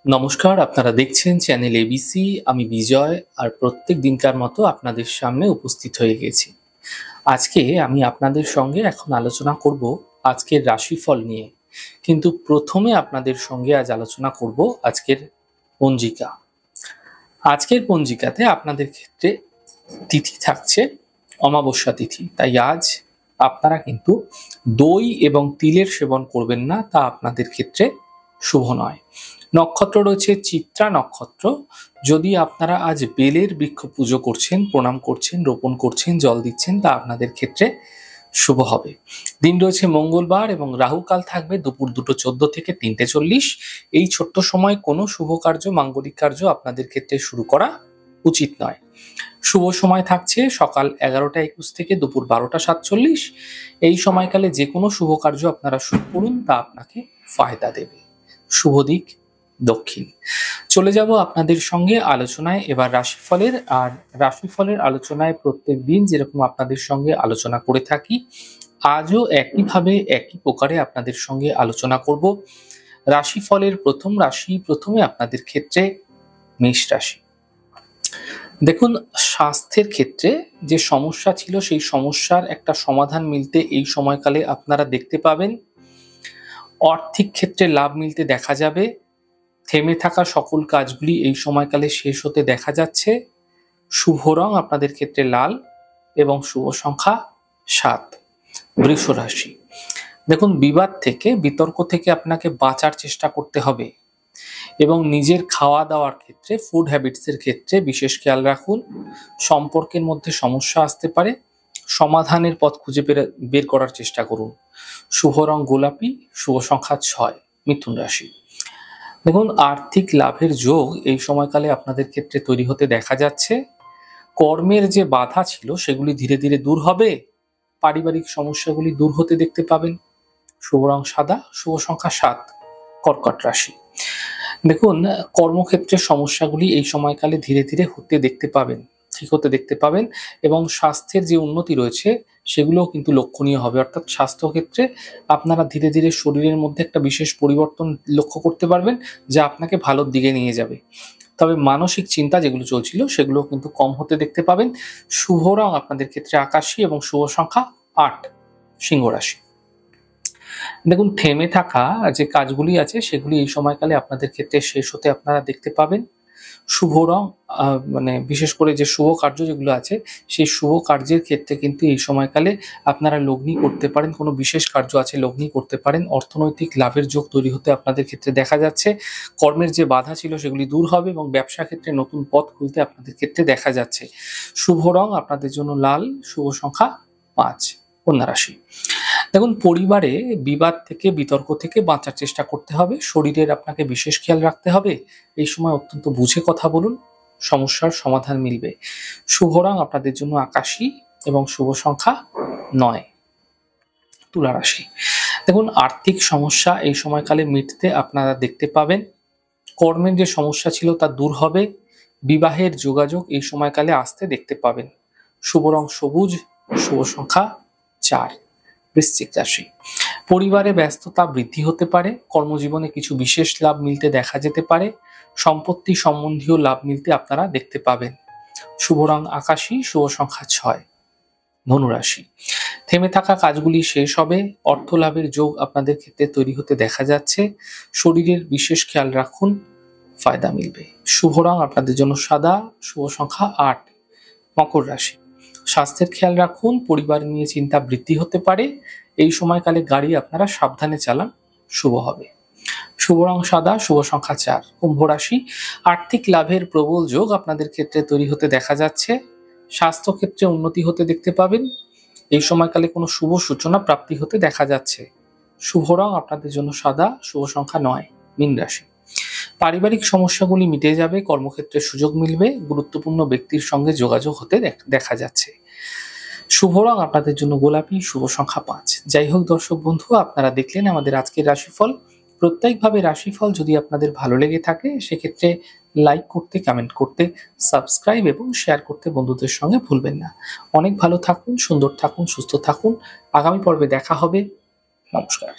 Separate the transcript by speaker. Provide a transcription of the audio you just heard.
Speaker 1: নমস্কার, আপনারা দেখছেন চ্যানেল এবিসি। আমি বিজয় আর প্রত্যেক দিনকার মতো আপনাদের সামনে উপস্থিত হয়ে গেছি। আজকে আমি আপনাদের সঙ্গে এখন আলোচনা করব আজকের রাশিফল নিয়ে। কিন্তু প্রথমে আপনাদের সঙ্গে আজ আলোচনা করব আজকের পঞ্জিকা। আজকের পঞ্জিকাতে আপনাদের ক্ষেত্রে তিথি থাকছে অমাবস্যা তিথি। তাই আজ আপনারা কিন্তু দই এবং তিলের সেবন করবেন না, তা আপনাদের ক্ষেত্রে শুভ নয়। নক্ষত্র রয়েছে চিত্রা নক্ষত্র। যদি আপনারা আজ বেলের বৃক্ষ পুজো করছেন, প্রণাম করছেন, রোপণ করছেন, জল দিচ্ছেন, তা আপনাদের ক্ষেত্রে শুভ হবে। দিন রয়েছে মঙ্গলবার এবং রাহুকাল থাকবে দুপুর 2:14 থেকে 3:40। এই ছোট্ট সময় কোনো শুভ কার্য, মাঙ্গলিক কার্য আপনাদের ক্ষেত্রে শুরু করা উচিত নয়। শুভ সময় থাকছে সকাল 11:21 থেকে দুপুর 12:47। এই সময়কালে যে কোনো শুভ কার্য আপনারা শুরু করুন, তা আপনাকে ফায়দা দেবে। শুভ দিক দক্ষিণ। চলে যাব আপনাদের সঙ্গে আলোচনায় এবার রাশিফলের। আর রাশিফলের আলোচনায় প্রত্যেক দিন যেরকম আপনাদের সঙ্গে আলোচনা করে থাকি, আজও একইভাবে একই প্রকারে আপনাদের সঙ্গে আলোচনা করব। রাশিফলের প্রথম রাশি, প্রথমে আপনাদের ক্ষেত্রে মেষ রাশি। দেখুন, স্বাস্থ্যের ক্ষেত্রে যে সমস্যা ছিল সেই সমস্যার একটা সমাধান মিলতে এই সময়কালে আপনারা দেখতে পাবেন। আর্থিক ক্ষেত্রে লাভ মিলতে দেখা যাবে। থেমে থাকা সকল কাজগুলি এই সময়কালে শেষ হতে দেখা যাচ্ছে। শুভ রং আপনাদের ক্ষেত্রে লাল এবং শুভ সংখ্যা 7। বৃষ রাশি। দেখুন, বিবাদ থেকে, বিতর্ক থেকে আপনাকে বাঁচার চেষ্টা করতে হবে এবং নিজের খাওয়া দাওয়ার ক্ষেত্রে, ফুড হ্যাবিটসের ক্ষেত্রে বিশেষ খেয়াল রাখুন। সম্পর্কের মধ্যে সমস্যা আসতে পারে, সমাধানের পথ খুঁজে বের করার চেষ্টা করুন। শুভ রং গোলাপি, শুভ সংখ্যা 6। মিথুন রাশি। দেখুন, আর্থিক লাভের যোগ এই সময়কালে আপনাদের ক্ষেত্রে তৈরি হতে দেখা যাচ্ছে। কর্মের যে বাধা ছিল সেগুলি ধীরে ধীরে দূর হবে। পারিবারিক সমস্যাগুলি দূর হতে দেখতে পাবেন। শুভ রং সাদা, শুভ সংখ্যা 7। কর্কট রাশি। দেখুন, কর্মক্ষেত্রের সমস্যাগুলি এই সময়কালে ধীরে ধীরে হতে দেখতে পাবেন, ঠিক হতে দেখতে পাবেন এবং স্বাস্থ্যের যে উন্নতি রয়েছে সেগুলোও কিন্তু লক্ষণীয় হবে। অর্থাৎ স্বাস্থ্য ক্ষেত্রে আপনারা ধীরে ধীরে শরীরের মধ্যে একটা বিশেষ পরিবর্তন লক্ষ্য করতে পারবেন, যা আপনাকে ভালোর দিকে নিয়ে যাবে। তবে মানসিক চিন্তা যেগুলো চলছিল সেগুলো কিন্তু কম হতে দেখতে পাবেন। শুভ রং আপনাদের ক্ষেত্রে আকাশী এবং শুভ সংখ্যা 8। সিংহ রাশি। দেখুন, থেমে থাকা যে কাজগুলি আছে সেগুলি এই সময়কালে আপনাদের ক্ষেত্রে শেষ হতে আপনারা দেখতে পাবেন। শুভ রং বিশেষ করে যে শুভ কার্য যেগুলো আছে সেই শুভ কার্যের ক্ষেত্রে কিন্তু এই সময়কালে আপনারা লগ্নি করতে পারেন। কোনো বিশেষ কার্য আছে, লগ্নি করতে পারেন। অর্থনৈতিক লাভের যোগ তৈরি হতে আপনাদের ক্ষেত্রে দেখা যাচ্ছে। কর্মের যে বাধা ছিল সেগুলি দূর হবে এবং ব্যবসা ক্ষেত্রে নতুন পথ খুলতে আপনাদের ক্ষেত্রে দেখা যাচ্ছে। শুভ রং আপনাদের জন্য লাল, শুভ সংখ্যা 5। কন্যা রাশি। দেখুন, পরিবারে বিবাদ থেকে, বিতর্ক থেকে বাঁচার চেষ্টা করতে হবে। শরীরের আপনাকে বিশেষ খেয়াল রাখতে হবে। এই সময় অত্যন্ত বুঝে কথা বলুন, সমস্যার সমাধান মিলবে। শুভ রং আপনাদের জন্য আকাশী এবং শুভ সংখ্যা 9। তুলা রাশি। দেখুন, আর্থিক সমস্যা এই সময়কালে মিটতে আপনারা দেখতে পাবেন। কর্মের যে সমস্যা ছিল তা দূর হবে। বিবাহের যোগাযোগ এই সময়কালে আসতে দেখতে পাবেন। শুভ রং সবুজ, শুভ সংখ্যা 4। বৃশ্চিক রাশি। পরিবারে ব্যস্ততা বৃদ্ধি হতে পারে। কর্মজীবনে কিছু বিশেষ লাভ মিলতে দেখা যেতে পারে। সম্পত্তি সম্বন্ধীয় লাভ মিলতে আপনারা দেখতে পাবেন। শুভ রং আকাশী, শুভ সংখ্যা 6। ধনু রাশি। থেমে থাকা কাজগুলি শেষ হবে। অর্থ লাভের যোগ আপনাদের ক্ষেত্রে তৈরি হতে দেখা যাচ্ছে। শরীরের বিশেষ খেয়াল রাখুন, ফায়দা মিলবে। শুভ রং আপনাদের জন্য সাদা, শুভ সংখ্যা 8। মকর রাশি। স্বাস্থ্যের খেয়াল রাখুন, পরিবার নিয়ে চিন্তা বৃদ্ধি হতে পারে। এই সময়কালে গাড়ি আপনারা সাবধানে চালান, শুভ হবে। শুভ রং সাদা, শুভ সংখ্যা 4। কুম্ভ রাশি। আর্থিক লাভের প্রবল যোগ আপনাদের ক্ষেত্রে তৈরি হতে দেখা যাচ্ছে। স্বাস্থ্য ক্ষেত্রে উন্নতি হতে দেখতে পাবেন। এই সময়কালে কোনো শুভ সূচনা প্রাপ্তি হতে দেখা যাচ্ছে। শুভ রং আপনাদের জন্য সাদা, শুভ সংখ্যা 9। মীন রাশি। পারিবারিক সমস্যাগুলি মিটে যাবে। কর্মক্ষেত্রে সুযোগ মিলবে। গুরুত্বপূর্ণ ব্যক্তির সঙ্গে যোগাযোগ হতে দেখা যাচ্ছে। শুভ রং আপনাদের জন্য গোলাপি, শুভ সংখ্যা 5। যাই হোক দর্শক বন্ধু, আপনারা দেখলেন আমাদের আজকের রাশিফল। প্রত্যেকভাবে রাশিফল যদি আপনাদের ভালো লেগে থাকে সেক্ষেত্রে লাইক করতে, কমেন্ট করতে, সাবস্ক্রাইব এবং শেয়ার করতে বন্ধুদের সঙ্গে ভুলবেন না। অনেক ভালো থাকুন, সুন্দর থাকুন, সুস্থ থাকুন। আগামী পর্বে দেখা হবে। নমস্কার।